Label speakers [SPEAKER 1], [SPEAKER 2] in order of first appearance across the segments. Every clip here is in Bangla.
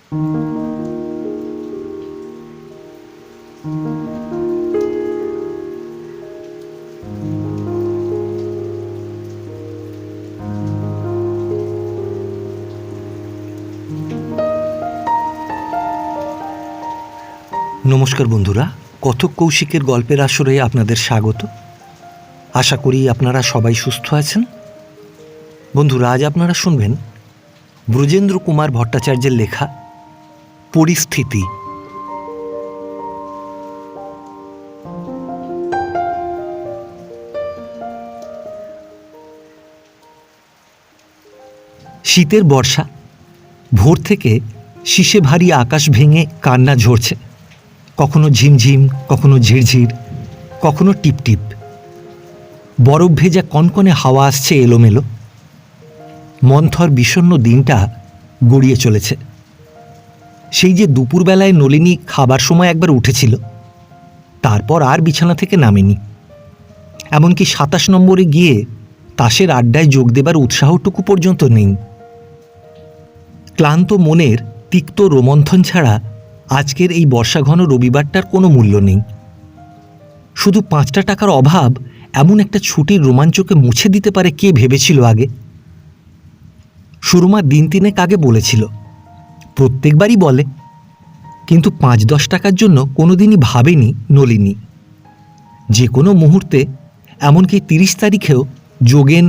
[SPEAKER 1] নমস্কার বন্ধুরা, কথক কৌশিকের গল্পের আসরে আপনাদের স্বাগত। আশা করি আপনারা সবাই সুস্থ আছেন। বন্ধুরা, আজ আপনারা শুনবেন ব্রজেন্দ্র কুমার ভট্টাচার্যের লেখা পরিস্থিতি। শীতের বর্ষা, ভোর থেকে শিশে ভারী আকাশ ভেঙে কান্না ঝরছে। কখনো ঝিমঝিম, কখনো ঝিরঝির, কখনো টিপটিপ। বরফ ভেজা কনকনে হাওয়া আসছে এলোমেলো। মন্থর বিষণ্ণ দিনটা গড়িয়ে চলেছে। সেই যে দুপুরবেলায় নলিনী খাবার সময় একবার উঠেছিল, তারপর আর বিছানা থেকে নামেনি। এমনকি ২৭ নম্বরে গিয়ে তাসের আড্ডায় যোগ দেবার উৎসাহটুকু পর্যন্ত নেই। ক্লান্ত মনের তিক্ত রোমন্থন ছাড়া আজকের এই বর্ষাঘন রবিবারটার কোনো মূল্য নেই। শুধু ৫টা টাকার অভাব এমন একটা ছুটির রোমাঞ্চকে মুছে দিতে পারে কে ভেবেছিল আগে? সুরমা দিন তিনেক আগে বলেছিল, প্রত্যেকবারই বলে, কিন্তু ৫-১০ টাকার জন্য কোনোদিনই ভাবেনি নলিনী। যে কোনো মুহূর্তে, এমনকি ৩০ তারিখেও যোগেন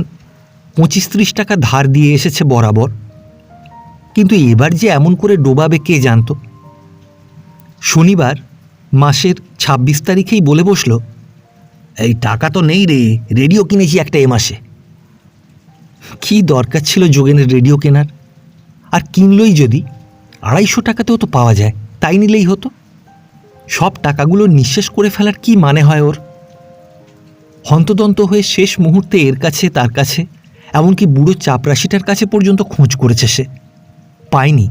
[SPEAKER 1] ২৫-৩০ টাকা ধার দিয়ে এসেছে বরাবর। কিন্তু এবার যে এমন করে ডোবাবে কে জানত? শনিবার মাসের ২৬ তারিখেই বলে বসল, এই টাকা তো নেই রে, রেডিও কিনেছি একটা এ মাসে। কী দরকার ছিল যোগেনের রেডিও কেনার? আর কিনলই যদি, ২৫০ টাকাতেও তো পাওয়া যায়, তাই নিলেই হতো। সব টাকাগুলো নিঃশেষ করে ফেলার কি মানে হয় ওর? হন্তদন্ত হয়ে শেষ মুহূর্তে এর কাছে, তার কাছে, এমনকি বুড়ো চাপরাশিটার কাছে পর্যন্ত খোঁজ করেছে সে, পায়নি।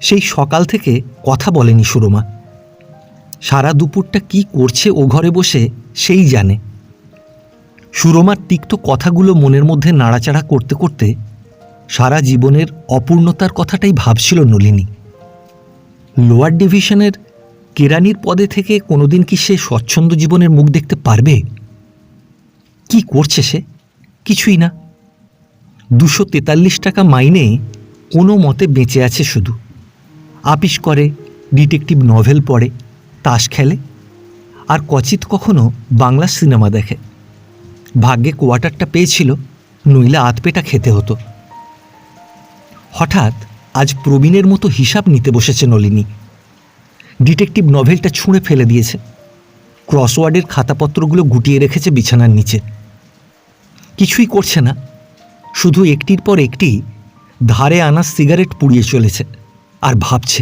[SPEAKER 1] সেই সকাল থেকে কথা বলেনি সুরমা। সারা দুপুরটা কি করছে ও ঘরে বসে সেই জানে। সুরমার তিক্ত কথাগুলো মনের মধ্যে নাড়াচাড়া করতে করতে সারা জীবনের অপূর্ণতার কথাটাই ভাবছিল নলিনী। লোয়ার ডিভিশনের কেরানির পদে থেকে কোনোদিন কি সে স্বচ্ছন্দ জীবনের মুখ দেখতে পারবে? কি করছে সে? কিছুই না। ২৪৩ টাকা মাইনে কোনো মতে বেঁচে আছে শুধু। আপিস করে, ডিটেকটিভ নভেল পড়ে, তাস খেলে, আর কচিত কখনো বাংলা সিনেমা দেখে। ভাগ্যে কোয়ার্টারটা পেয়েছিল, নইলে আধপেটা খেতে হতো। হঠাৎ আজ প্রবীণের মতো হিসাব নিতে বসেছে নলিনী। ডিটেকটিভ নভেলটা ছুঁড়ে ফেলে দিয়েছে। ক্রসওয়ার্ডের খাতাপত্রগুলো গুটিয়ে রেখেছে বিছানার নিচে। কিছুই করছে না, শুধু একটির পর একটি ধারে আনা সিগারেট পুড়িয়ে চলেছে আর ভাবছে।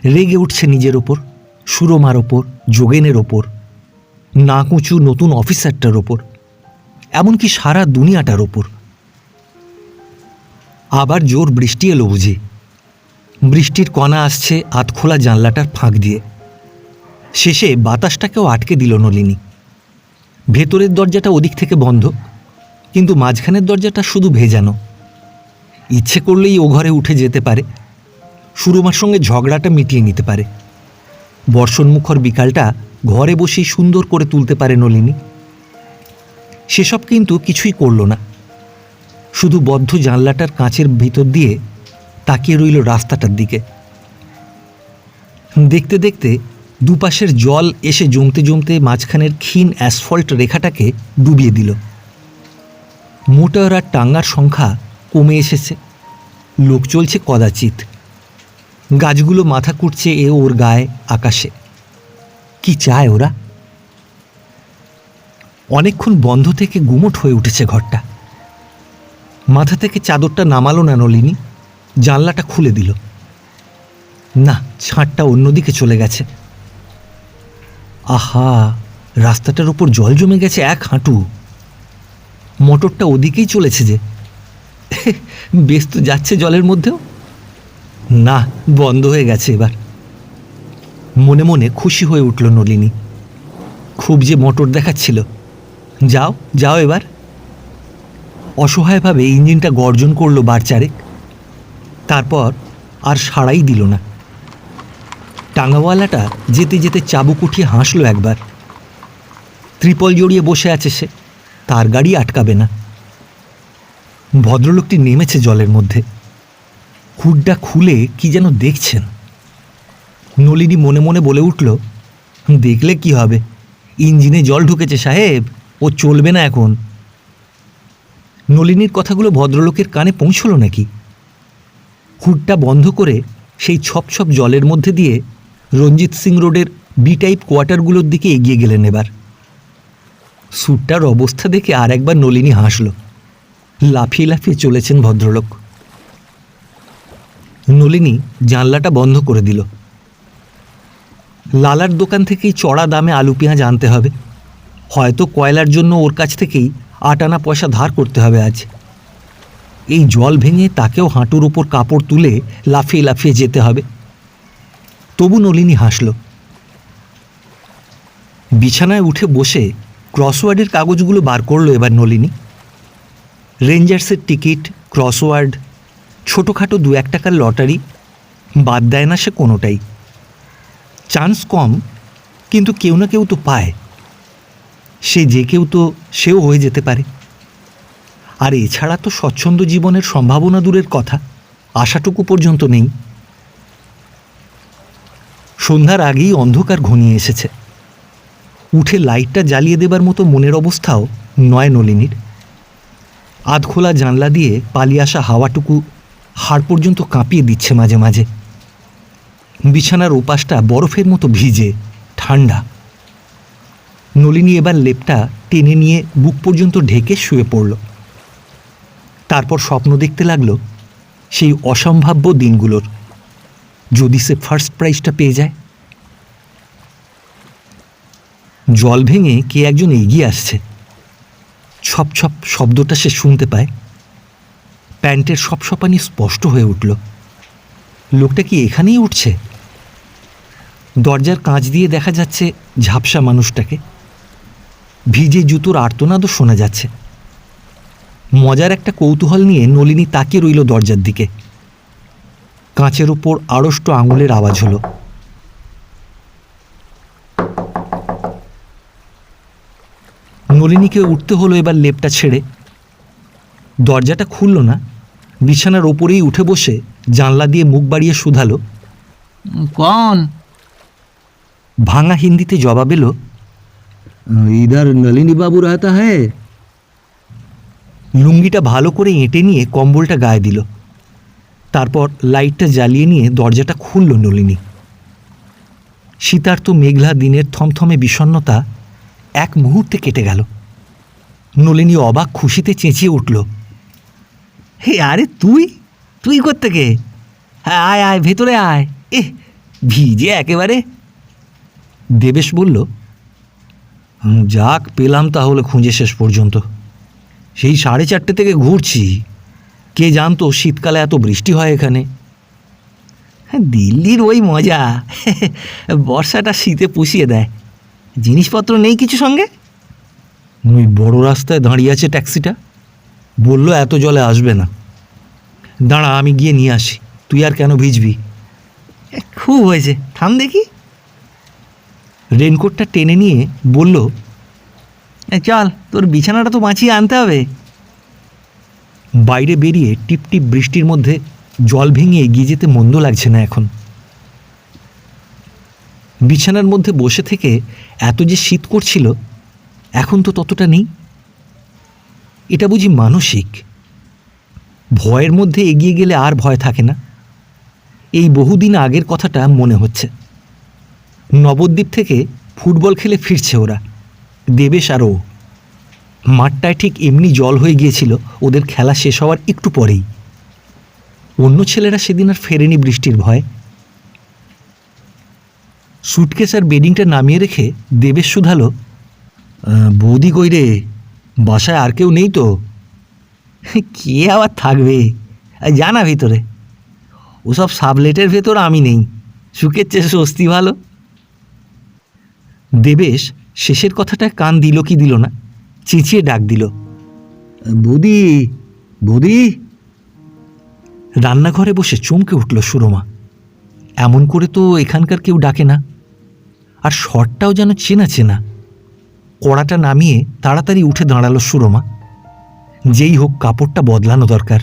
[SPEAKER 1] রেগে উঠছে নিজের ওপর, সুরমার ওপর, যোগেনের ওপর, নাকুচু নতুন অফিসারটার ওপর, এমনকি সারা দুনিয়াটার ওপর। আবার জোর বৃষ্টি এলো বুঝি। বৃষ্টির কণা আসছে আধখোলা জানলাটার ফাঁক দিয়ে। শেষে বাতাসটাকেও আটকে দিল নলিনী। ভেতরের দরজাটা ওদিক থেকে বন্ধ, কিন্তু মাঝখানের দরজাটা শুধু ভেজানো। ইচ্ছে করলেই ও ঘরে উঠে যেতে পারে, সুরমার সঙ্গে ঝগড়াটা মিটিয়ে নিতে পারে। বর্ষণমুখর বিকালটা ঘরে বসেই সুন্দর করে তুলতে পারে নলিনী। সেসব কিন্তু কিছুই করল না। শুধু বদ্ধ জানলাটার কাঁচের ভিতর দিয়ে তাকিয়ে রইল রাস্তাটার দিকে। দেখতে দেখতে দুপাশের জল এসে জমতে জমতে মাঝখানের ক্ষীণ অ্যাসফল্ট রেখাটাকে ডুবিয়ে দিল। মোটর আর টাঙ্গার সংখ্যা কমে এসেছে, লোক চলছে কদাচিৎ। গাছগুলো মাথা কুটছে এ ওর গায়ে, আকাশে। কি চায় ওরা? অনেকক্ষণ বন্ধ থেকে গুমোট হয়ে উঠেছে ঘরটা। মাথা থেকে চাদরটা নামালো না নলিনী, জানলাটা খুলে দিল। না, ছাঁটটা অন্যদিকে চলে গেছে। আহা, রাস্তাটার উপর জল জমে গেছে ১ হাঁটু। মোটরটা ওদিকেই চলেছে যে, বেশ তো যাচ্ছে জলের মধ্যেও। না, বন্ধ হয়ে গেছে এবার। মনে মনে খুশি হয়ে উঠল নলিনী। খুব যে মোটর দেখাচ্ছিল। যাও যাও এবার। অসহায়ভাবে ইঞ্জিনটা গর্জন করল বার চারেক, তারপর আর সাড়াই দিল না। টাঙাওয়ালাটা যেতে যেতে চাবুক উঠিয়ে হাসল একবার। ত্রিপল জড়িয়ে বসে আছে সে, তার গাড়ি আটকাবে না। ভদ্রলোকটি নেমেছে জলের মধ্যে, হুডটা খুলে কি যেন দেখছেন। নলিনী মনে মনে বলে উঠল, দেখলে কি হবে, ইঞ্জিনে জল ঢুকেছে সাহেব, ও চলবে না এখন। নলিনীর কথাগুলো ভদ্রলোকের কানে পৌঁছল নাকি? হুডটা বন্ধ করে সেই ছপ ছপ জলের মধ্যে দিয়ে রঞ্জিত সিং রোডের বি টাইপ কোয়ার্টারগুলোর দিকে এগিয়ে গেলেন। এবার স্যুটটার অবস্থা দেখে আর একবার নলিনী হাসল। লাফিয়ে লাফিয়ে চলেছেন ভদ্রলোক। নলিনী জানলাটা বন্ধ করে দিল। লালার দোকান থেকেই চড়া দামে আলু পেঁয়াজ আনতে হবে, হয়তো কয়লার জন্য ওর কাছ থেকেই 8 আনা পয়সা ধার করতে হবে আজ। এই জল ভেঙে তাকেও হাঁটুর ওপর কাপড় তুলে লাফিয়ে লাফিয়ে যেতে হবে। তবু নলিনী হাসল। বিছানায় উঠে বসে ক্রসওয়ার্ডের কাগজগুলো বার করলো এবার নলিনী। রেঞ্জার্সের টিকিট, ক্রসওয়ার্ড, ছোটোখাটো 2-1 টাকার লটারি, বাদ দেয় না সে কোনোটাই। চান্স কম, কিন্তু কেউ না কেউ তো পায়। সে যে কেউ তো সেও হয়ে যেতে পারে। আর এছাড়া তো স্বচ্ছন্দ জীবনের সম্ভাবনা দূরের কথা, আশাটুকু পর্যন্ত নেই। সন্ধ্যার আগেই অন্ধকার ঘনিয়ে এসেছে। উঠে লাইটটা জ্বালিয়ে দেবার মতো মনের অবস্থাও নয় নলিনীর। আধখোলা জানলা দিয়ে পালিয়ে আসা হাওয়াটুকু হাড় পর্যন্ত কাঁপিয়ে দিচ্ছে মাঝে মাঝে। বিছানার ওপাশটা বরফের মতো ভিজে ঠান্ডা। নলিনী এবার লেপটা টেনে নিয়ে বুক পর্যন্ত ঢেকে শুয়ে পড়ল। তারপর স্বপ্ন দেখতে লাগলো সেই অসম্ভাব্য দিনগুলোর। যদি সে ফার্স্ট প্রাইজটা পেয়ে যায়। জল ভেঙে কে একজন এগিয়ে আসছে। ছপ ছপ শব্দটা সে শুনতে পায়। প্যান্টের সপসপানি স্পষ্ট হয়ে উঠল। লোকটা কি এখানেই উঠছে? দরজার কাঁচ দিয়ে দেখা যাচ্ছে ঝাপসা মানুষটাকে। ভিজে জুতোর আর্তনাদও শোনা যাচ্ছে। মজার একটা কৌতূহল নিয়ে নলিনী তাকিয়ে রইল দরজার দিকে। কাঁচের ওপর আড়ষ্ট আঙুলের আওয়াজ হলো। নলিনীকে উঠতে হলো এবার লেপটা ছেড়ে। দরজাটা খুলল না। বিছানার ওপরেই উঠে বসে জানলা দিয়ে মুখ বাড়িয়ে শুধালো,
[SPEAKER 2] कौन?
[SPEAKER 1] ভাঙা হিন্দিতে জবাব এলো,
[SPEAKER 2] इधर नलिनी बाबू रहता है।
[SPEAKER 1] লুঙ্গিটা ভালো করে এঁটে নিয়ে কম্বলটা গায়ে দিল। তারপর লাইটটা জ্বালিয়ে নিয়ে দরজাটা খুলল নলিনী। শীতার্ত মেঘলা দিনের থমথমে বিষণ্ণতা এক মুহূর্তে কেটে গেল। নলিনী অবাক খুশিতে চেঁচিয়ে উঠল, হে আরে তুই তুই কোত্থেকে? হ্যাঁ আয় আয়, ভেতরে আয়। ভিজে একেবারে। দেবেশ বলল, যাক পেলাম তাহলে খুঁজে শেষ পর্যন্ত। সেই 4:30 থেকে ঘুরছি। কে জানতো শীতকালে এত বৃষ্টি হয় এখানে। দিল্লির ওই মজা, বর্ষাটা শীতে পুষিয়ে দেয়। জিনিসপত্র নেই কিছু সঙ্গে? ওই বড় রাস্তায় দাঁড়িয়ে আছে ট্যাক্সিটা, বলল এত জলে আসবে না। দাঁড়া আমি গিয়ে নিয়ে আসি, তুই আর কেন ভিজবি। খুব হয়েছে, থাম দেখি। রেনকোটটা টেনে নিয়ে বলল, চল তোর বিছানাটা তো বাঁচিয়ে আনতে হবে। বাইরে বেরিয়ে টিপ টিপ বৃষ্টির মধ্যে জল ভেঙে এগিয়ে যেতে মন্দ লাগছে না এখন। বিছানার মধ্যে বসে থেকে এত যে শীত করছিল, এখন তো ততটা নেই। এটা বুঝি মানসিক? ভয়ের মধ্যে এগিয়ে গেলে আর ভয় থাকে না। এই বহুদিন আগের কথাটা মনে হচ্ছে। নবদ্বীপ থেকে ফুটবল খেলে ফিরছে ওরা, দেবেশ আর ও। মাঠটায় ঠিক এমনি জল হয়ে গিয়েছিল ওদের খেলা শেষ হওয়ার একটু পরেই। অন্য ছেলেরা সেদিন আর ফেরেনি বৃষ্টির ভয়। সুটকেস আর বেডিংটা নামিয়ে রেখে দেবেশ শুধালো, বৌদি কই রে? বাসায় আর কেউ নেই তো? কে আবার থাকবে, জানা ভিতরে। ওসব সাবলেটের ভেতর আমি নেই, সুখের চেয়ে স্বস্তি ভালো। দেবেশ শেষের কথাটায় কান দিল কি দিল না, চেঁচিয়ে ডাক দিল, বৌদি বৌদি। রান্নাঘরে বসে চমকে উঠল সুরমা। এমন করে তো এখানকার কেউ ডাকে না, আর শটটাও যেন চেনা চেনা। কড়াটা নামিয়ে তাড়াতাড়ি উঠে দাঁড়ালো সুরমা। যেই হোক কাপড়টা বদলানো দরকার।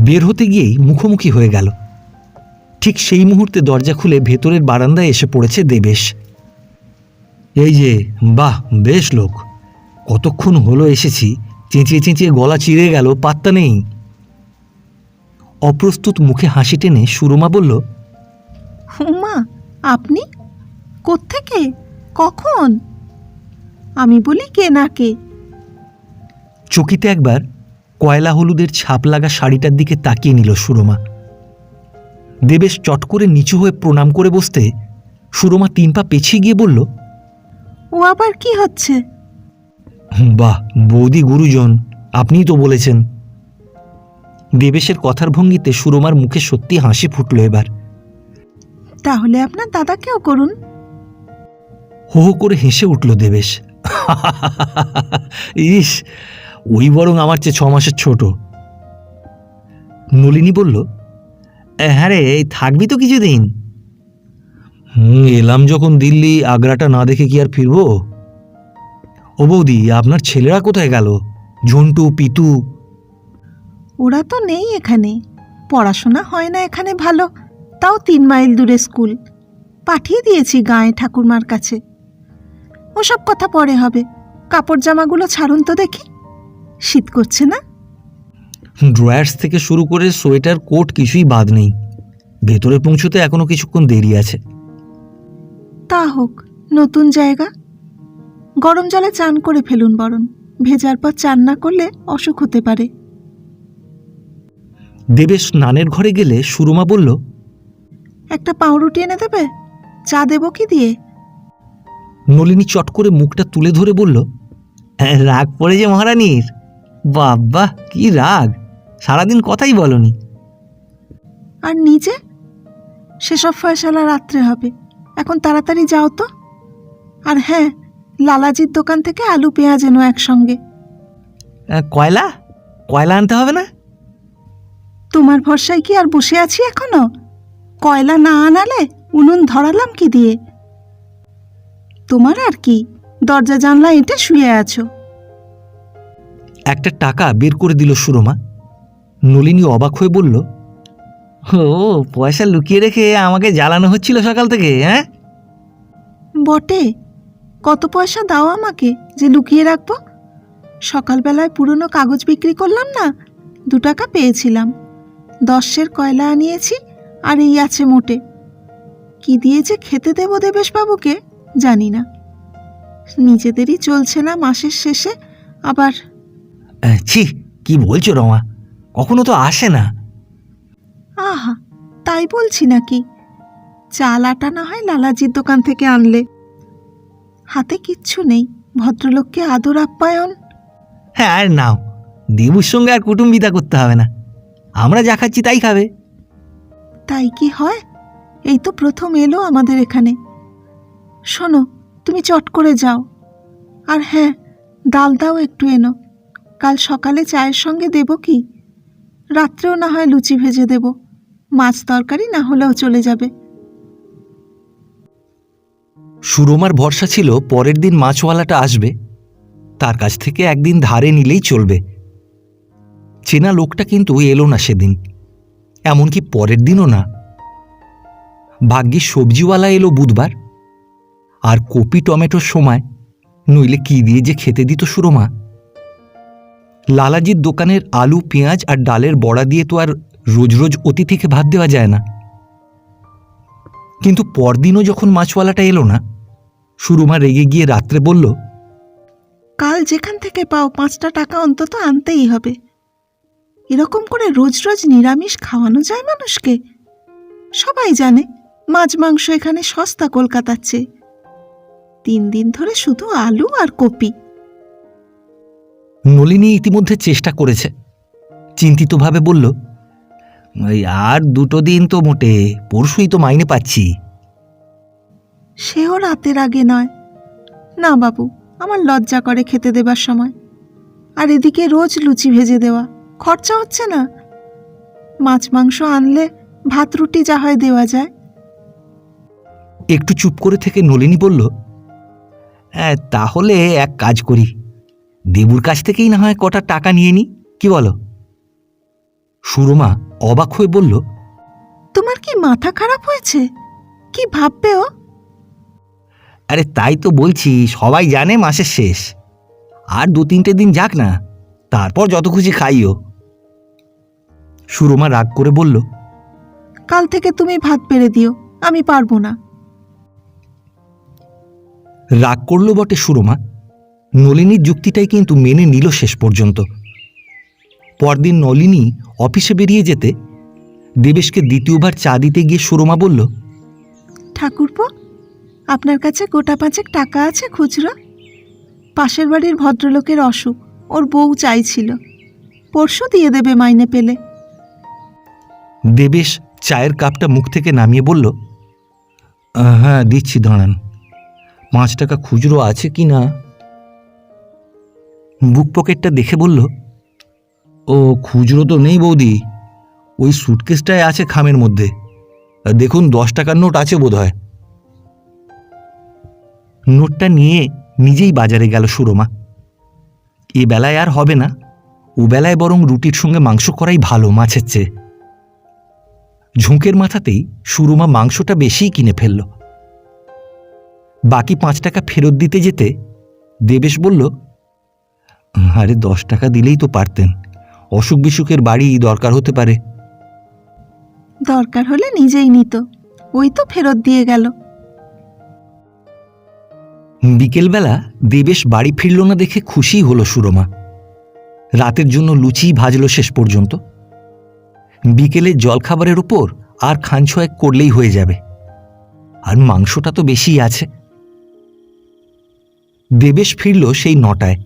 [SPEAKER 1] বের হতে গিয়েই মুখোমুখি হয়ে গেল। ঠিক সেই মুহূর্তে দরজা খুলে ভেতরের বারান্দায় এসে পড়েছে দেবেশ। এই যে, বাহ, বেশ লোক, কতক্ষণ হলো এসেছি, চেঁচিয়ে চেঁচিয়ে গলা চিরে গেল, পাত্তা নেই। অপ্রস্তুত মুখে হাসি টেনে সুরমা বলল,
[SPEAKER 3] উমা, আপনি কোত্থেকে, কখন? আমি বলি কে না কে।
[SPEAKER 1] চকিতে একবার কয়লা হলুদের ছাপ লাগা শাড়িটার দিকে তাকিয়ে নিল সুরমা। দেবেশ চট করে নিচু হয়ে প্রণাম করে বসতে সুরমা 3 পা পেছিয়ে গিয়ে বলল,
[SPEAKER 3] ও আবার কি হচ্ছে?
[SPEAKER 1] বাহ বৌদি, গুরুজন, আপনিই তো বলেছেন। দেবেশের কথার ভঙ্গিতে সুরমার মুখে সত্যি হাসি ফুটল এবার।
[SPEAKER 3] তাহলে আপনার দাদাকেও করুন।
[SPEAKER 1] হো হো করে হেসে উঠল দেবেশ। ইস, ওই বরং আমার চেয়ে 6 মাসের ছোট। নলিনী বলল, হ্যাঁ রে, থাকবি তো কিছুদিন? এলাম যখন দিল্লি, আগ্রাটা না দেখে কি আর ফিরব? ও বৌদি, আপনার ছেলেরা কোথায় গেল? ঝন্টু, পিতু?
[SPEAKER 3] ওরা তো নেই এখানে, পড়াশোনা হয় না এখানে ভালো, তাও 3 মাইল দূরে স্কুল। পাঠিয়ে দিয়েছি গাঁয়ে ঠাকুরমার কাছে। ওসব কথা পরে হবে, কাপড় জামাগুলো ছাড়ুন তো দেখি, শীত করছে না?
[SPEAKER 1] ড্রয়ার্স থেকে শুরু করে সোয়েটার, কোট কিছুই বাদ নেই। ভেতরে পৌঁছতে এখনো কিছুক্ষণ দেরি আছে।
[SPEAKER 3] তা হোক, নতুন জায়গা, গরম জলে চান করে ফেলুন বরং, ভেজার পর চান না করলে অসুখ হতে পারে।
[SPEAKER 1] দেবেশ স্নানের ঘরে গেলে সুরমা বলল,
[SPEAKER 3] একটা পাউরুটি এনে দেবে? চা দেবো কি দিয়ে?
[SPEAKER 1] নলিনী চট করে মুখটা তুলে ধরে বলল, রাগ পড়েছে মহারানীর? বাবা, কি রাগ! সারাদিন কথাই বলনি।
[SPEAKER 3] আর নিজে? সেসব ফয়সালা রাত্রে হবে, এখন তাড়াতাড়ি যাও তো। আর হ্যাঁ, লালাজির দোকান থেকে আলু পেঁয়াজ এনো একসঙ্গে।
[SPEAKER 1] কয়লা কয়লা আনতে হবে না?
[SPEAKER 3] তোমার ভরসায় কি আর বসে আছি এখনো? কয়লা না আনালে উনুন ধরালাম কি দিয়ে? তোমার আর কি, দরজা জানলা এঁটে শুয়ে আছো।
[SPEAKER 1] একটা টাকা বের করে দিল সুরমা। নলিনী অবাক হয়ে বলল, ও, পয়সা লুকিয়ে রেখে আমাকে জ্বালানো হচ্ছিল সকাল থেকে, হ্যাঁ?
[SPEAKER 3] বটে, কত পয়সা দাও আমাকে যে লুকিয়ে রাখবো? সকালবেলায় পুরনো কাগজ বিক্রি করলাম না, 2 টাকা পেয়েছিলাম। 10 কয়লা আনিয়েছি, আর এই আছে মোটে। কি দিয়ে যে খেতে দেবো দেবেশবাবুকে জানি না। নিজেদেরই চলছে না মাসের শেষে, আবার।
[SPEAKER 1] ছি, কি বলছো রমা, কখনো তো আসে না।
[SPEAKER 3] আহা, তাই বলছি নাকি? চাল আটা না হয় লালাজির দোকান থেকে আনলে। হাতে কিচ্ছু নেই, ভদ্রলোককে আদর আপ্যায়ন।
[SPEAKER 1] হ্যাঁ, আর নাও, দেবুর সঙ্গে আর কুটুম্বিতা করতে হবে না, আমরা যা খাচ্ছি তাই খাবে।
[SPEAKER 3] তাই কি হয়? এই তো প্রথম এলো আমাদের এখানে। শোনো, তুমি চট করে যাও। আর হ্যাঁ, ডাল দাও একটু এনো, কাল সকালে চায়ের সঙ্গে দেব কি? রাত্রেও না হয় লুচি ভেজে দেব, মাছ তরকারি না হলেও চলে যাবে।
[SPEAKER 1] সুরমার ভরসা ছিল পরের দিন মাছওয়ালাটা আসবে, তার কাছ থেকে একদিন ধারে নিলেই চলবে। চেনা লোকটা কিন্তু এলো না সেদিন, এমনকি পরের দিনও না। ভাগ্যিস সবজিওয়ালা এলো বুধবার, আর কপি টমেটোর সময়, নইলে কি দিয়ে যে খেতে দিত সুরমা। লালাজির দোকানের আলু পেঁয়াজ আর ডালের বড়া দিয়ে তো আর রোজ রোজ অতিথিকে ভাত দেওয়া যায় না। কিন্তু পরদিনও যখন মাছওয়ালাটা এলো না, সুরমা রেগে গিয়ে রাত্রে বলল,
[SPEAKER 3] কাল যেখান থেকে পাও 5টা টাকা অন্তত আনতেই হবে। এরকম করে রোজ রোজ নিরামিষ খাওয়ানো যায় মানুষকে? সবাই জানে মাছ মাংস এখানে সস্তা কলকাতার চেয়ে। 3 দিন ধরে শুধু আলু আর কপি।
[SPEAKER 1] নলিনী ইতিমধ্যে চেষ্টা করেছে, চিন্তিতভাবে বলল, আর 2 দিন তো মোটে, পরশুই তো মাইনে পাচ্ছি।
[SPEAKER 3] সেও রাতের আগে নয়। না বাবু, আমার লজ্জা করে খেতে দেবার সময়। আর এদিকে রোজ লুচি ভেজে দেওয়া, খরচা হচ্ছে না? মাছ মাংস আনলে ভাত রুটি যা হয় দেওয়া যায়।
[SPEAKER 1] একটু চুপ করে থেকে নলিনী বলল, হ্যাঁ তাহলে এক কাজ করি, দেবুর কাছ থেকেই না হয় কটা টাকা নিয়ে নি, কি বলো? সুরমা অবাক হয়ে বলল,
[SPEAKER 3] তোমার কি মাথা খারাপ হয়েছে? কি ভাববে ও?
[SPEAKER 1] আরে তাই তো বলছি, সবাই জানে মাসের শেষ, আর 2-3 দিন যাক না, তারপর যত খুশি খাইও। সুরমা রাগ করে বলল,
[SPEAKER 3] কাল থেকে তুমি ভাত বেড়ে দিও, আমি পারবো না।
[SPEAKER 1] রাগ করল বটে সুরমা, নলিনীর যুক্তিটাই কিন্তু মেনে নিল শেষ পর্যন্ত। পরদিন নলিনী অফিসে বেরিয়ে যেতে দেবেশকে দ্বিতীয়বার চা দিতে গিয়ে সুরমা বলল,
[SPEAKER 3] ঠাকুরপো, আপনার কাছে গোটা 5 টাকা আছে খুচরো? পাশের বাড়ির ভদ্রলোকের অসুখ, ওর বউ চাইছিল, পরশু দিয়ে দেবে মাইনে পেলে।
[SPEAKER 1] দেবেশ চায়ের কাপটা মুখ থেকে নামিয়ে বলল, হ্যাঁ দিচ্ছি, দাঁড়ান, 5 টাকা খুচরো আছে কি না। বুক পকেটটা দেখে বলল, ও খুচরো তো নেই বৌদি, ওই সুটকেসটায় আছে খামের মধ্যে, দেখুন 10 টাকার নোট আছে বোধহয়। নোটটা নিয়ে নিজেই বাজারে গেল সুরমা। এ বেলায় আর হবে না, ও বেলায় বরং রুটির সঙ্গে মাংস করাই ভালো মাছের চেয়ে। ঝুঁকের মাথাতেই সুরমা মাংসটা বেশিই কিনে ফেলল। বাকি 5 টাকা ফেরত দিতে যেতে দেবেশ বলল, আরে 10 টাকা দিলেই তো পারতেন, অসুখ বিসুখের বাড়ি দরকার হতে পারে।
[SPEAKER 3] দরকার হলে নিজেই নিত, ওই তো ফেরত দিয়ে গেল।
[SPEAKER 1] বিকেলবেলা দেবেশ বাড়ি ফিরল না দেখে খুশি হলো সুরমা। রাতের জন্য লুচি ভাজল শেষ পর্যন্ত। বিকেলে জলখাবারের উপর আর খান ছয়েক করলেই হয়ে যাবে, আর মাংসটা তো বেশিই আছে। দেবেশ ফিরল সেই 9টায়।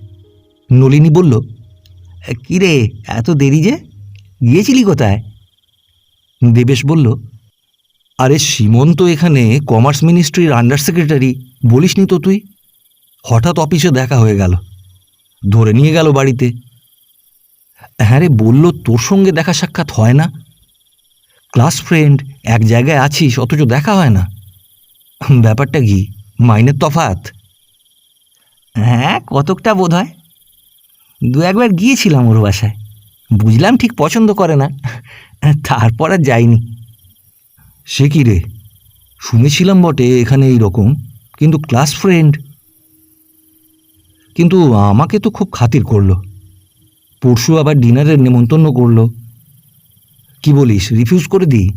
[SPEAKER 1] নলিনী বলল, কিরে এত দেরি যে, গিয়েছিলি কোথায়? দেবেশ বলল, আরে সীমন্ত এখানে কমার্স মিনিস্ট্রির আন্ডার সেক্রেটারি, বলিসনি তো তুই? হঠাৎ অফিসে দেখা হয়ে গেল, ধরে নিয়ে গেল বাড়িতে। হ্যাঁ রে, বলল তোর সঙ্গে দেখা সাক্ষাৎ হয় না, ক্লাস ফ্রেন্ড, এক জায়গায় আছিস অথচ দেখা হয় না। ব্যাপারটা কি, মাইনের তফাৎ? হ্যাঁ কতকটা বোধ হয়, 2-1 বার গিয়েছিলাম ওর বাসায়, বুঝলাম ঠিক পছন্দ করে না, তারপর আর যাইনি। সে কি রে, শুনেছিলাম বটে এখানে এই রকম, কিন্তু ক্লাস ফ্রেন্ড। কিন্তু আমাকে তো খুব খাতির করলো, পরশু আবার ডিনারের নেমন্তন্ন করলো। কি বলিস, রিফিউজ করে দিই?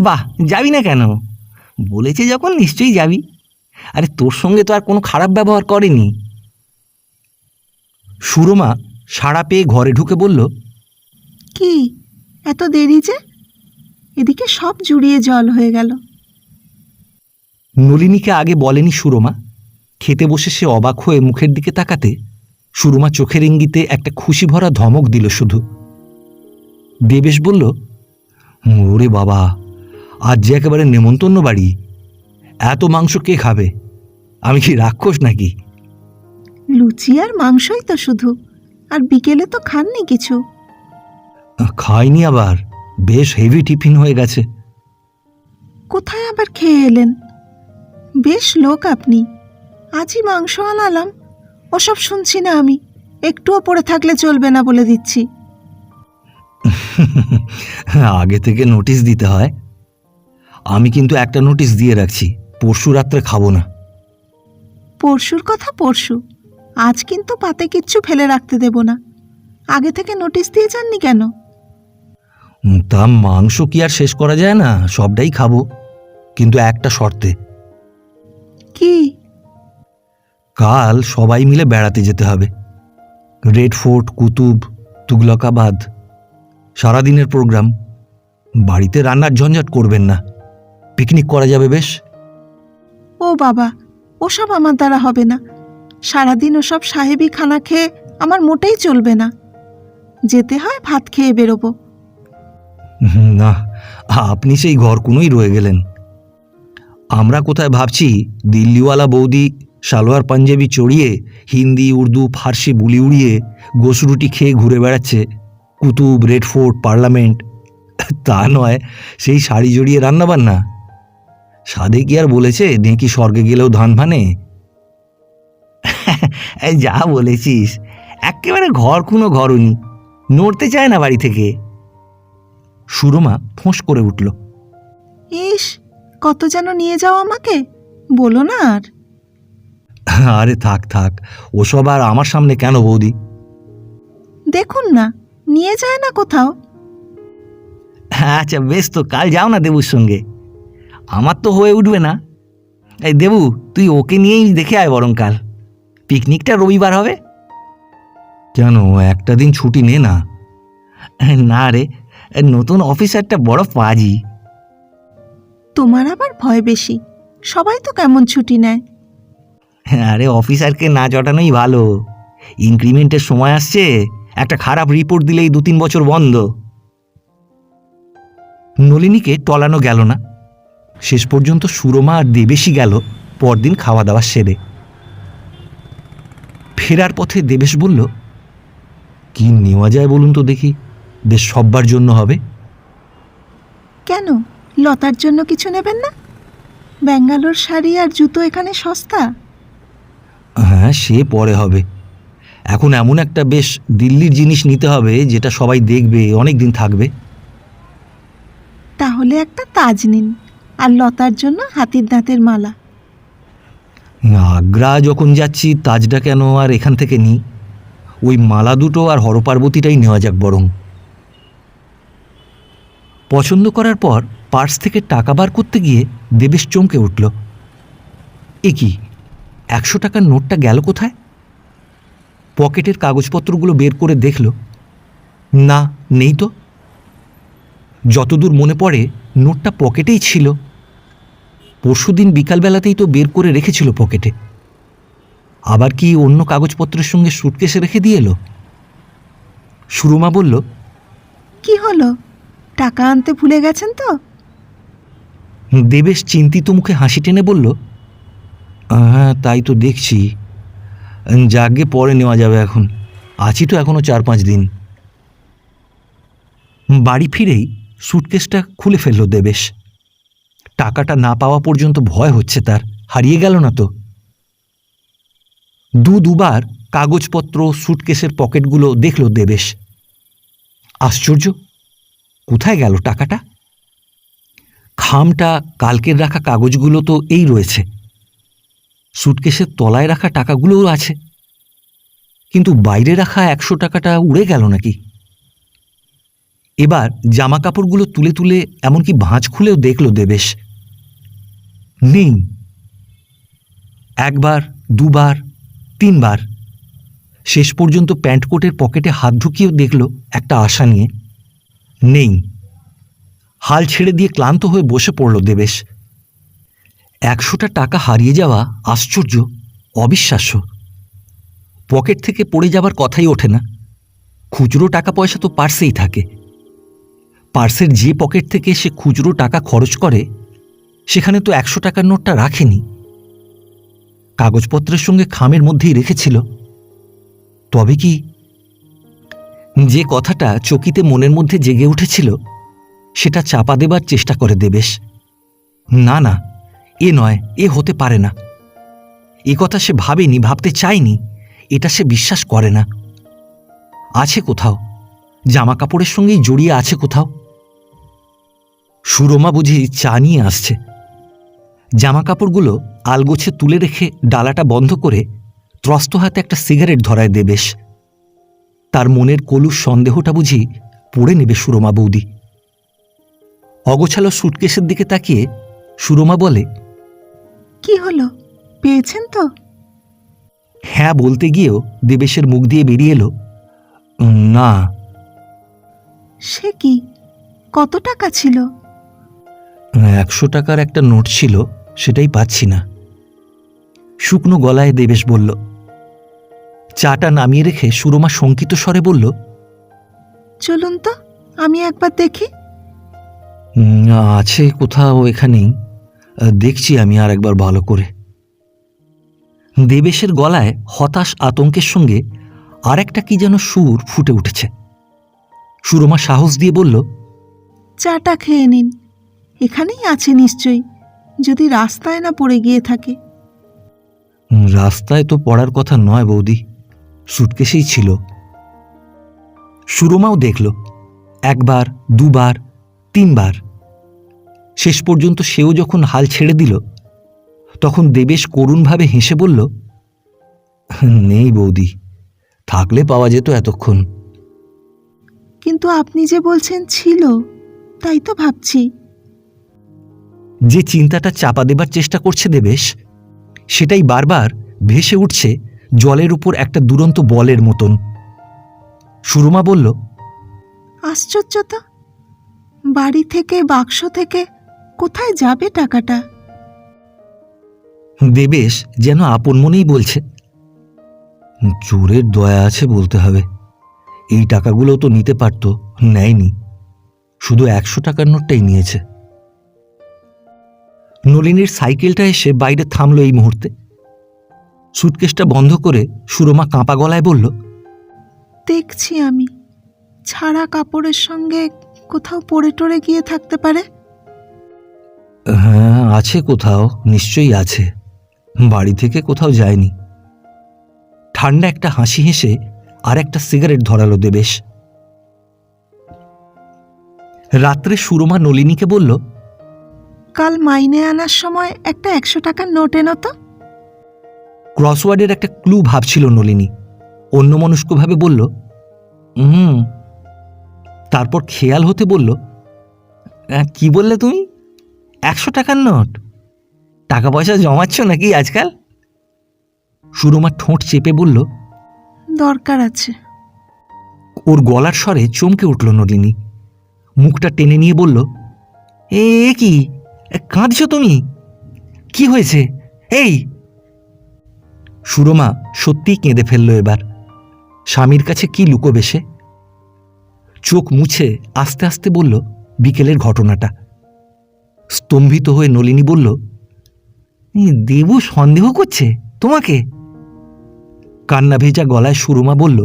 [SPEAKER 1] বাহ, যাবি না কেন? বলেছে যখন নিশ্চয়ই যাবি। আরে তোর সঙ্গে তো আর কোনো খারাপ ব্যবহার করেনি। সুরমা সাড়া পেয়ে ঘরে ঢুকে বলল,
[SPEAKER 3] কি এত দেরি যে? এদিকে সব জুড়িয়ে জল হয়ে গেল।
[SPEAKER 1] নলিনীকে আগে বলেনি সুরমা। খেতে বসে সে অবাক হয়ে মুখের দিকে তাকাতে সুরমা চোখের ইঙ্গিতে একটা খুশি ভরা ধমক দিল শুধু। দেবেশ বলল, ওরে বাবা, আজ যে একেবারে নেমন্তন্ন বাড়ি, এত মাংস কে খাবে? আমি কি রাক্ষস নাকি?
[SPEAKER 3] লুচি আর মাংসই তো শুধু, আর বিকেলে তো খাননি কিছু।
[SPEAKER 1] খাইনি, আবার বেশ হেভি টিফিন হয়ে গেছে।
[SPEAKER 3] কোথায় আবার খেয়ে এলেন? বেশ লোক আপনি, আজই মাংস আনালাম, ওসব শুনছি না আমি, একটুও পড়ে থাকলে চলবে না বলে দিচ্ছি।
[SPEAKER 1] আগে থেকে নোটিশ দিতে হয়। আমি কিন্তু একটা নোটিশ দিয়ে রাখছি, পরশু রাত্রে খাবো না।
[SPEAKER 3] পরশুর কথা পরশু, আজ কিন্তু পাতে কিচ্ছু ফেলে রাখতে দেব না। আগে থেকে নোটিশ দিয়ে যাননি কেন?
[SPEAKER 1] তা মাংস কি আর শেষ করা যায় না, সবটাই খাবো, কিন্তু একটা শর্তে।
[SPEAKER 3] কি?
[SPEAKER 1] কাল সবাই মিলে বেড়াতে যেতে হবে, রেড ফোর্ট, কুতুব, তুগলকাবাদ, সারাদিনের প্রোগ্রাম। বাড়িতে রান্নার ঝঞ্ঝাট করবেন না, পিকনিক করা যাবে বেশ।
[SPEAKER 3] ও বাবা, ওসব আমার দ্বারা হবে না। সারাদিন ওসব সাহেবি খানা খেয়ে আমার মোটেই চলবে না। যেতে হয় ভাত খেয়ে বেরোবো।
[SPEAKER 1] না, আপনি সেই ঘর কোনোই রয়ে গেলেন। আমরা কোথায় ভাবছি দিল্লিওয়ালা বৌদি সালোয়ার পাঞ্জাবি চড়িয়ে হিন্দি, উর্দু, ফার্সি বুলি উড়িয়ে গোসরুটি খেয়ে ঘুরে বেড়াচ্ছে কুতুব, রেড ফোর্ট, পার্লামেন্ট, তা নয়, সেই শাড়ি জড়িয়ে রান্নাবান্না। সাধে কি আর বলেছে নেকি স্বর্গে গেলেও ধান ভানে? যা বলেছিস, একেবারে ঘর কোনো ঘরুনি, নড়তে চায় না বাড়ি থেকে। সুরমা ফোঁস করে উঠল।
[SPEAKER 3] ইস, কত যেন নিয়ে যাও আমাকে, বলো না আর।
[SPEAKER 1] আরে থাক থাক, ওসব আর আমার সামনে কেন বৌদি?
[SPEAKER 3] দেখুন না, নিয়ে যায় না কোথাও।
[SPEAKER 1] আচ্ছা বেশ, তো কাল যাও না দেবুর সঙ্গে। আমার তো হয়ে উঠবে না। এই দেবু, তুই ওকে নিয়েই দেখে আয় বরং কাল। পিকনিকটা রবিবার হবে। কেন, একটা দিন ছুটি নে না। না রে, নতুন অফিসারটা বড় পাজি।
[SPEAKER 3] তোমার আবার ভয় বেশি, সবাই তো কেমন ছুটি নেয়।
[SPEAKER 1] আরে অফিসারকে না জটানোই ভালো। ইনক্রিমেন্টের সময় আসছে, একটা খারাপ রিপোর্ট দিলেই 2-3 বছর বন্ধ। নলিনীকে টলানো গেল না। শেষ পর্যন্ত সুরমা আর দেবেশই গেল পরদিন খাওয়া দাওয়া সেরে। ফেরার পথে দেবেশ বলল, কি নেওয়া যায় বলুন তো দেখি, বেশ সব্বার জন্য হবে।
[SPEAKER 3] কেন, লতার জন্য কিছু নেবেন না? ব্যাঙ্গালোর শাড়ি আর জুতো এখানে সস্তা।
[SPEAKER 1] হ্যাঁ, সে পরে হবে। এখন এমন একটা বেশ দিল্লির জিনিস নিতে হবে যেটা সবাই দেখবে, অনেক দিন থাকবে।
[SPEAKER 3] তাহলে একটা তাজ নিন, আর লতার জন্য হাতির দাঁতের মালা।
[SPEAKER 1] আগ্রা যখন যাচ্ছি, তাজটা কেন আর এখান থেকে নিই? ওই মালা দুটো আর হরপার্বতীটাই নেওয়া যাক বরং। পছন্দ করার পর পার্স থেকে টাকা বার করতে গিয়ে দেবেশ চমকে উঠল। এ কি, 100 টাকার নোটটা গেল কোথায়? পকেটের কাগজপত্রগুলো বের করে দেখল, না, নেই তো। যতদূর মনে পড়ে নোটটা পকেটেই ছিল। পরশুদিন বিকালবেলাতেই তো বের করে রেখেছিল পকেটে। আবার কি অন্য কাগজপত্রের সঙ্গে সুটকেসে রেখে দিয়ে এলো? সুরমা বলল,
[SPEAKER 3] কি হলো, টাকা আনতে ভুলে গেছেন তো?
[SPEAKER 1] দেবেশ চিন্তিত মুখে হাসি টেনে বলল, হ্যাঁ তাই তো দেখছি। যাগে পরে নেওয়া যাবে, এখন আছি তো এখনো 4-5 দিন। বাড়ি ফিরেই সুটকেসটা খুলে ফেলল দেবেশ। টাকাটা না পাওয়া পর্যন্ত ভয় হচ্ছে তার, হারিয়ে গেল না তো। দুবার কাগজপত্র সুটকেসের পকেটগুলো দেখল দেবেশ। আশ্চর্য, কোথায় গেল টাকাটা? খামটা কালকের রাখা কাগজগুলো তো এই রয়েছে, সুটকেসের তলায় রাখা টাকাগুলোও আছে, কিন্তু বাইরে রাখা 100 টাকাটা উড়ে গেল নাকি? এবার জামা কাপড়গুলো তুলে তুলে এমনকি ভাঁজ খুলেও দেখল দেবেশ, নেই। 1 বার, 2 বার, 3 বার, শেষ পর্যন্ত প্যান্ট কোটের পকেটে হাত ঢুকিয়েও দেখল একটা আশা নিয়ে, নেই। হাল ছেড়ে দিয়ে ক্লান্ত হয়ে বসে পড়ল দেবেশ। 100টা টাকা হারিয়ে যাওয়া আশ্চর্য, অবিশ্বাস্য। পকেট থেকে পড়ে যাবার কথাই ওঠে না। খুচরো টাকা পয়সা তো পার্সেই থাকে। পার্সের যে পকেট থেকে সে খুচরো টাকা খরচ করে, সেখানে তো 100 টাকার নোটটা রাখেনি, কাগজপত্রের সঙ্গে খামের মধ্যেই রেখেছিল। তবে কি, যে কথাটা চকিতে মনের মধ্যে জেগে উঠেছিল সেটা চাপা দেবার চেষ্টা করে দেবেশ। না না, এ নয়, এ হতে পারে না। এ কথা সে ভাবেনি, ভাবতে চায়নি, এটা সে বিশ্বাস করে না। আছে কোথাও, জামা কাপড়ের সঙ্গেই জড়িয়ে আছে কোথাও। সুরমা বুঝি চা নিয়ে আসছে। জামা কাপড়গুলো আলগোছে তুলে রেখে ডালাটা বন্ধ করে ত্রস্ত হাতে একটা সিগারেট ধরায় দেবেশ। তার মনের কলুষ সন্দেহটা বুঝি পড়ে নেবে সুরমা বৌদি। অগোছালো সুটকেসের দিকে তাকিয়ে সুরমা বলে,
[SPEAKER 3] কি হলো, পেয়েছেন তো?
[SPEAKER 1] হ্যাঁ বলতে গিয়েও দেবেশের মুখ দিয়ে বেরিয়ে এলো, না।
[SPEAKER 3] সে কি, কত টাকা ছিল?
[SPEAKER 1] 100 টাকার একটা নোট ছিল, সেটাই পাচ্ছি না। শুকনো গলায় দেবেশ বলল। চাটা নামিয়ে রেখে সুরমা শঙ্কিত স্বরে বলল,
[SPEAKER 3] চলুন তো, আমি একবার দেখি।
[SPEAKER 1] আছে কোথাও এখানেই, দেখছি আমি আর একবার ভালো করে। দেবেশের গলায় হতাশ আতঙ্কের সঙ্গে আর একটা কি যেন সুর ফুটে উঠেছে। সুরমা সাহস দিয়ে বলল,
[SPEAKER 3] চাটা খেয়ে নিন, এখানেই আছে নিশ্চয়ই, যদি রাস্তায় না পড়ে গিয়ে থাকে।
[SPEAKER 1] রাস্তায় তো পড়ার কথা নয় বৌদি, সুটকেসেই ছিল। সুরমাও দেখল, একবার, দুবার, তিনবার। শেষ পর্যন্ত সেও যখন হাল ছেড়ে দিল, তখন দেবেশ করুণভাবে হেসে বলল, নেই বৌদি, থাকলে পাওয়া যেত এতক্ষণ।
[SPEAKER 3] কিন্তু আপনি যে বলছেন ছিল, তাই তো ভাবছি।
[SPEAKER 1] যে চিন্তাটা চাপা দেবার চেষ্টা করছে দেবেশ, সেটাই বারবার ভেসে উঠছে জলের উপর একটা দুরন্ত বলের মতন। সুরমা বলল,
[SPEAKER 3] আশ্চর্য তো, বাড়ি থেকে, বাক্স থেকে কোথায় যাবে টাকাটা?
[SPEAKER 1] দেবেশ যেন আপন মনেই বলছে, চোরের দয়া আছে বলতে হবে। এই টাকাগুলো তো নিতে পারত, নেয়নি, শুধু 100 টাকার নোটটাই নিয়েছে। নলিনীর সাইকেলটা এসে বাইরে থামল এই মুহূর্তে। সুটকেসটা বন্ধ করে সুরমা কাঁপা গলায় বলল,
[SPEAKER 3] দেখছি আমি, ছাড়া কাপড়ের সঙ্গে কোথাও পড়ে টরে গিয়ে থাকতে পারে।
[SPEAKER 1] হ্যাঁ, আছে কোথাও, নিশ্চয়ই আছে, বাড়ি থেকে কোথাও যায়নি। ঠান্ডা একটা হাসি হেসে আর একটা সিগারেট ধরালো দেবেশ। রাত্রে সুরমা নলিনীকে বলল,
[SPEAKER 3] কাল মাইনে আনার সময় একটা 100 টাকার নোট এনো তো।
[SPEAKER 1] ক্রসওয়ার্ডের একটা ক্লু ভাবছিল নলিনী, অন্যমনস্কভাবে বলল, তারপর খেয়াল হতে বলল, কি বললে তুমি? 100 টাকার নোট? টাকা পয়সা জমাচ্ছ নাকি আজকাল? সুরমা ঠোঁট চেপে বলল,
[SPEAKER 3] দরকার আছে।
[SPEAKER 1] ওর গলার স্বরে চমকে উঠল নলিনী। মুখটা টেনে নিয়ে বলল, এ কি কাঁদছ তুমি? কি হয়েছে? এই! সুরমা সত্যিই কেঁদে ফেলল এবার। স্বামীর কাছে কি লুকোবে সে? চোখ মুছে আস্তে আস্তে বলল বিকেলের ঘটনাটা। স্তম্ভিত হয়ে নলিনী বলল, দেবু সন্দেহ করছে তোমাকে? কান্না ভেজা গলায় সুরমা বলল,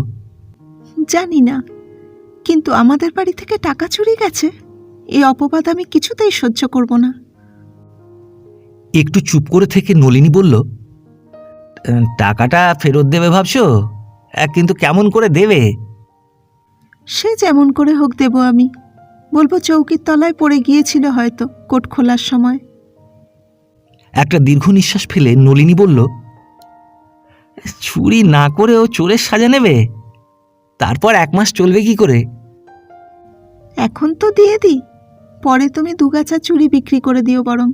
[SPEAKER 3] জানি না, কিন্তু আমাদের বাড়ি থেকে টাকা চুরি গেছে, এই অপবাদ আমি কিছুতেই সহ্য করব না।
[SPEAKER 1] একটু চুপ করে থেকে নলিনী বলল, টাকাটা ফেরত দেবে ভাবছো? কিন্তু কেমন করে দেবে?
[SPEAKER 3] সে যেমন করে হোক দেব আমি। বলবো চৌকির তলায় পড়ে গিয়েছিল হয়তো কোট খোলার সময়।
[SPEAKER 1] একটা দীর্ঘ নিঃশ্বাস ফেলে নলিনী বলল, চুরি না করেও চোরের সাজা নেবে? তারপর 1 মাস চলবে কি করে?
[SPEAKER 3] এখন তো দিয়ে দিই, পরে তুমি দুগাছা চুরি বিক্রি করে দিও বরং।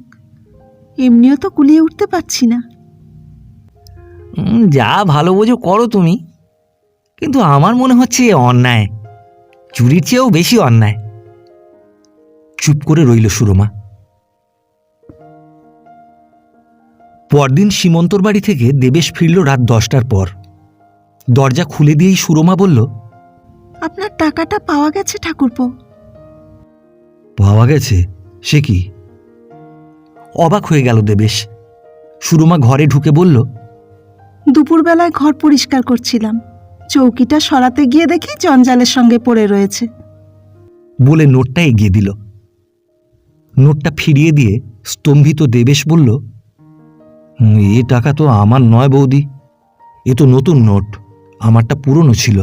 [SPEAKER 3] এমনিও তো কুলিয়ে উঠতে পারছি না।
[SPEAKER 1] যা ভালো বোঝো করো তুমি, কিন্তু আমার মনে হচ্ছে এ অন্যায়, চুরির চেয়েও বেশি অন্যায়। চুপ করে রইল সুরমা। পরদিন সীমন্তর বাড়ি থেকে দেবেশ ফিরল রাত 10টার পর। দরজা খুলে দিয়েই সুরমা বলল,
[SPEAKER 3] আপনার টাকাটা পাওয়া গেছে ঠাকুরপো।
[SPEAKER 1] পাওয়া গেছে? সে কি? অবাক হয়ে গেল দেবেশ। সুরমা ঘরে ঢুকে বলল,
[SPEAKER 3] দুপুরবেলায় ঘর পরিষ্কার করছিলাম, চৌকিটা সরাতে গিয়ে দেখি জঞ্জালের সঙ্গে পড়ে রয়েছে।
[SPEAKER 1] বলে নোটটা এগিয়ে দিল। নোটটা ফিরিয়ে দিয়ে স্তম্ভিত দেবেশ বলল, এ টাকা তো আমার নয় বৌদি, এ তো নতুন নোট, আমারটা পুরনো ছিল।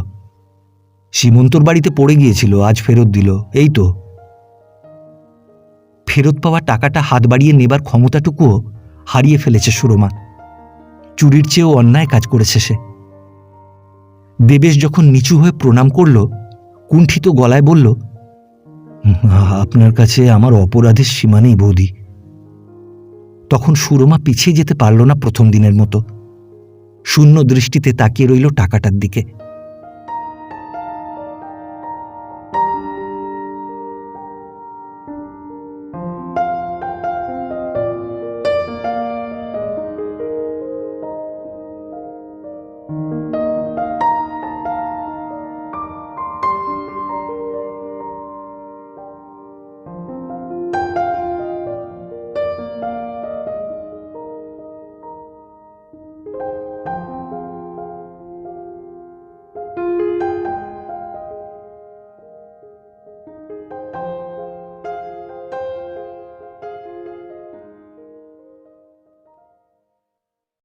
[SPEAKER 1] সীমন্তর বাড়িতে পড়ে গিয়েছিল, আজ ফেরত দিল, এই তো। ফেরত পাওয়া টাকাটা হাত বাড়িয়ে নেবার ক্ষমতাটুকুও হারিয়ে ফেলেছে সুরমা। চুরির চেয়েও অন্যায় কাজ করেছে সে। দেবেশ যখন নিচু হয়ে প্রণাম করল, কুণ্ঠিত গলায় বলল, আপনার কাছে আমার অপরাধের সীমা নেই বৌদি। তখন সুরমা পিছিয়ে যেতে পারল না প্রথম দিনের মতো। শূন্য দৃষ্টিতে তাকিয়ে রইল টাকাটার দিকে।